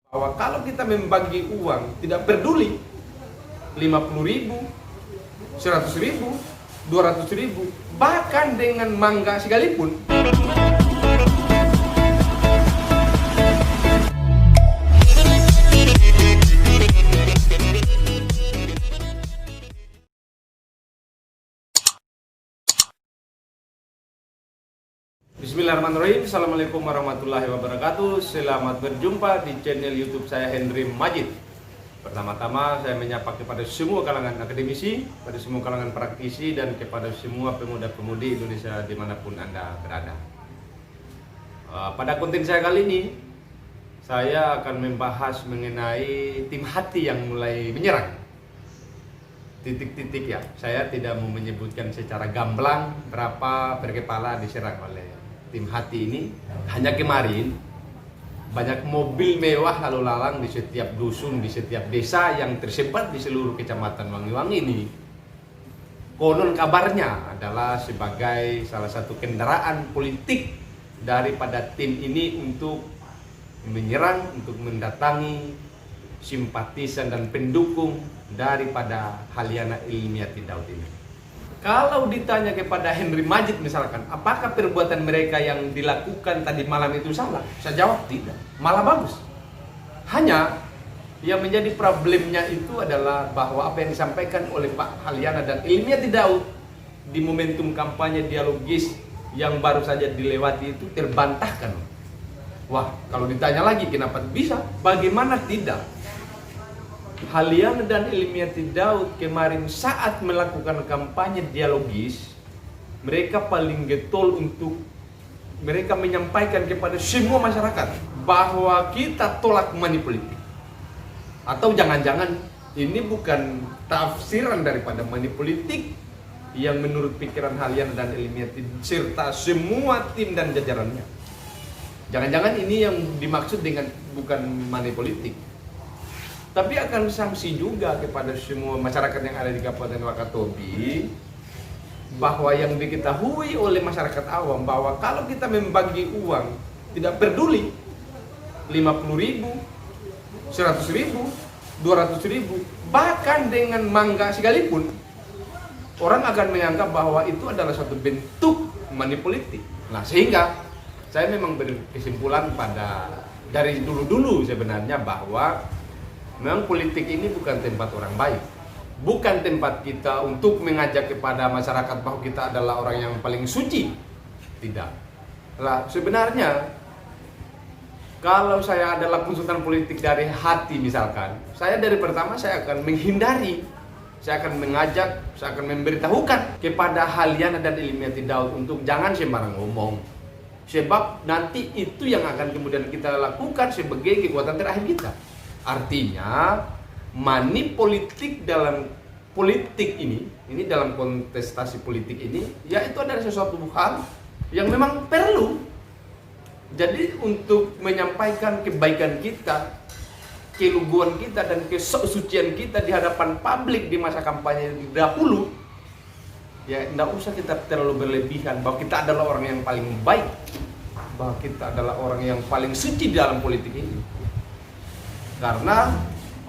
Bahwa kalau kita membagi uang tidak peduli 50.000, 100.000, 200.000, bahkan dengan mangga sekalipun. Bismillahirrahmanirrahim. Assalamualaikum warahmatullahi wabarakatuh. Selamat berjumpa di channel YouTube saya, Henry Majid. Pertama-tama saya menyapa kepada semua kalangan akademisi, pada semua kalangan praktisi, dan kepada semua pemuda-pemudi Indonesia dimanapun Anda berada. Pada konten saya kali ini, saya akan membahas mengenai tim hati yang mulai menyerang. Titik-titik ya, saya tidak mau menyebutkan secara gamblang berapa berkepala diserang oleh tim hati ini. Hanya kemarin banyak mobil mewah lalu lalang di setiap dusun, di setiap desa yang tersebar di seluruh kecamatan Wangi-Wangi ini. Konon kabarnya adalah sebagai salah satu kendaraan politik daripada tim ini untuk menyerang, untuk mendatangi simpatisan dan pendukung daripada Halyana Ilmiati Daud ini. Kalau ditanya kepada Henry Majid misalkan, apakah perbuatan mereka yang dilakukan tadi malam itu salah? Saya jawab tidak, malah bagus. Hanya yang menjadi problemnya itu adalah bahwa apa yang disampaikan oleh Pak Halyana dan Ilmiati Daud di momentum kampanye dialogis yang baru saja dilewati itu terbantahkan. Wah, kalau ditanya lagi kenapa bisa? Bagaimana tidak? Halyana dan Ilmiati Daud kemarin saat melakukan kampanye dialogis, mereka paling getol untuk mereka menyampaikan kepada semua masyarakat bahwa kita tolak money politik. Atau jangan-jangan ini bukan tafsiran daripada money politik yang menurut pikiran Halyana dan Ilmiati serta semua tim dan jajarannya. Jangan-jangan ini yang dimaksud dengan bukan money politik, tapi akan sanksi juga kepada semua masyarakat yang ada di Kabupaten Wakatobi, bahwa yang diketahui oleh masyarakat awam bahwa kalau kita membagi uang tidak peduli 50.000, 100.000, 200.000, bahkan dengan mangga sekalipun, orang akan menganggap bahwa itu adalah suatu bentuk money politik. Nah, sehingga saya memang berkesimpulan dari dulu-dulu sebenarnya bahwa memang politik ini bukan tempat orang baik, bukan tempat kita untuk mengajak kepada masyarakat bahwa kita adalah orang yang paling suci. Tidak. Lah, sebenarnya kalau saya adalah konsultan politik dari hati misalkan, saya dari pertama saya akan menghindari, saya akan mengajak, saya akan memberitahukan kepada Halyana dan Ilmiati Daud untuk jangan sembarang ngomong. Sebab nanti itu yang akan kemudian kita lakukan sebagai kekuatan terakhir kita. Artinya money politik dalam politik ini dalam kontestasi politik ini, ya itu adalah sesuatu hal yang memang perlu. Jadi untuk menyampaikan kebaikan kita, keluguan kita dan kesucian kita di hadapan publik di masa kampanye dahulu, ya tidak usah kita terlalu berlebihan bahwa kita adalah orang yang paling baik, bahwa kita adalah orang yang paling suci dalam politik ini. Karena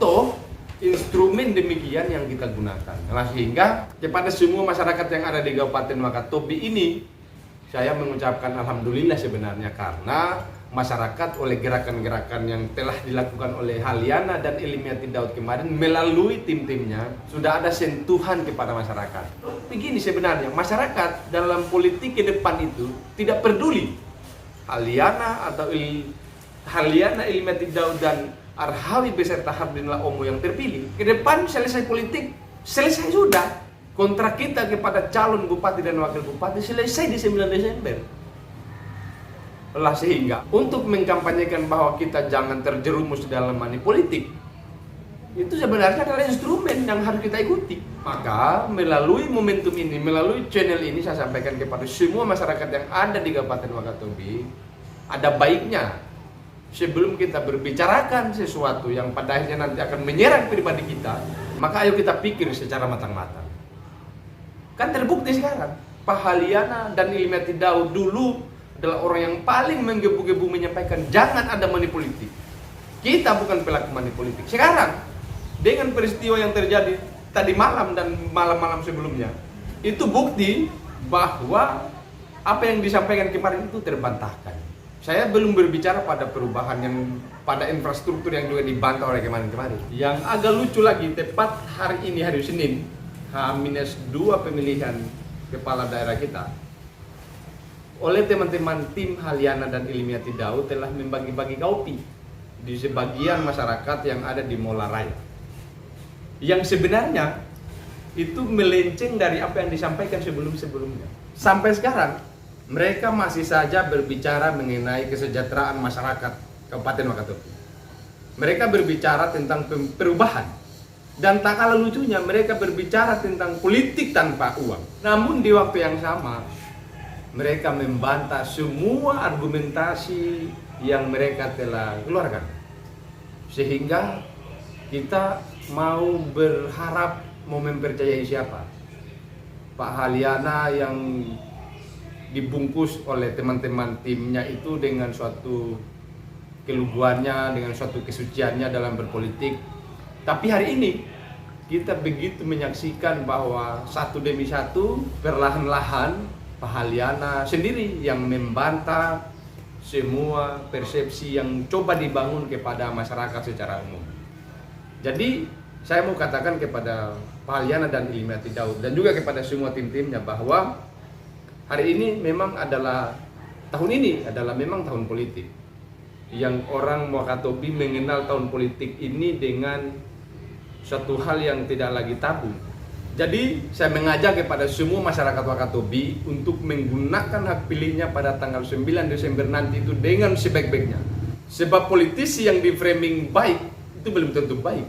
toh instrumen demikian yang kita gunakan. Nah, sehingga kepada semua masyarakat yang ada di Kabupaten Wakatobi ini, saya mengucapkan alhamdulillah sebenarnya, karena masyarakat oleh gerakan-gerakan yang telah dilakukan oleh Halyana dan Ilmiati Daud kemarin melalui tim-timnya sudah ada sentuhan kepada masyarakat. Begini sebenarnya, masyarakat dalam politik ke depan itu tidak peduli Halyana Ilmiati Daud dan Arhawi beserta Hardinillah Omo yang terpilih. Ke depan selesai politik, selesai sudah. Kontrak kita kepada calon bupati dan wakil bupati selesai di 9 Desember. Lah, sehingga untuk mengkampanyekan bahwa kita jangan terjerumus dalam money politik, itu sebenarnya adalah instrumen yang harus kita ikuti. Maka melalui momentum ini, melalui channel ini, saya sampaikan kepada semua masyarakat yang ada di Kabupaten Wakatobi, ada baiknya sebelum kita berbicarakan sesuatu yang pada akhirnya nanti akan menyerang pribadi kita, maka ayo kita pikir secara matang-matang. Kan terbukti sekarang, Pak Halyana dan Ilmiati Daud dulu adalah orang yang paling menggebu-gebu menyampaikan jangan ada money politik. Kita bukan pelaku money politik. Sekarang dengan peristiwa yang terjadi tadi malam dan malam-malam sebelumnya, itu bukti bahwa apa yang disampaikan kemarin itu terbantahkan. Saya belum berbicara pada perubahan yang pada infrastruktur yang juga dibantah oleh kemarin-kemarin. Yang agak lucu lagi, tepat hari ini, hari Senin, H-2 pemilihan kepala daerah kita, oleh teman-teman tim Halyana dan Ilmiati Daud telah membagi-bagi kopi di sebagian masyarakat yang ada di Mola Raya. Yang sebenarnya itu melenceng dari apa yang disampaikan sebelum-sebelumnya. Sampai sekarang mereka masih saja berbicara mengenai kesejahteraan masyarakat Kabupaten Wakatobi. Mereka berbicara tentang perubahan. Dan tak kalah lucunya mereka berbicara tentang politik tanpa uang. Namun di waktu yang sama mereka membantah semua argumentasi yang mereka telah keluarkan. Sehingga kita mau berharap mau mempercayai siapa? Pak Halyana yang dibungkus oleh teman-teman timnya itu dengan suatu keluguannya, dengan suatu kesuciannya dalam berpolitik. Tapi hari ini kita begitu menyaksikan bahwa satu demi satu perlahan-lahan Pak Halyana sendiri yang membantah semua persepsi yang coba dibangun kepada masyarakat secara umum. Jadi saya mau katakan kepada Pak Halyana dan Ilmiati Daud dan juga kepada semua tim-timnya bahwa hari ini memang adalah memang tahun politik. Yang orang Wakatobi mengenal tahun politik ini dengan suatu hal yang tidak lagi tabu. Jadi saya mengajak kepada semua masyarakat Wakatobi untuk menggunakan hak pilihnya pada tanggal 9 Desember nanti itu dengan sebaik-baiknya. Sebab politisi yang di framing baik itu belum tentu baik.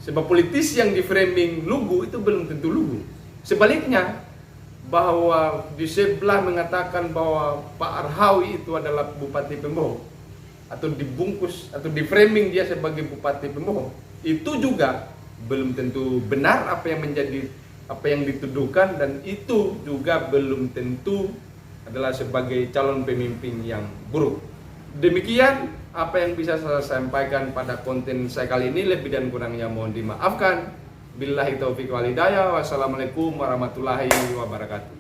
Sebab politisi yang di framing lugu itu belum tentu lugu. Sebaliknya, bahwa di sebelah mengatakan bahwa Pak Arhawi itu adalah Bupati Pembohong, atau dibungkus atau di framing dia sebagai Bupati Pembohong, itu juga belum tentu benar apa yang dituduhkan, dan itu juga belum tentu adalah sebagai calon pemimpin yang buruk. Demikian apa yang bisa saya sampaikan pada konten saya kali ini. Lebih dan kurangnya mohon dimaafkan. Billahi taufiq wal hidayah. Wassalamualaikum warahmatullahi wabarakatuh.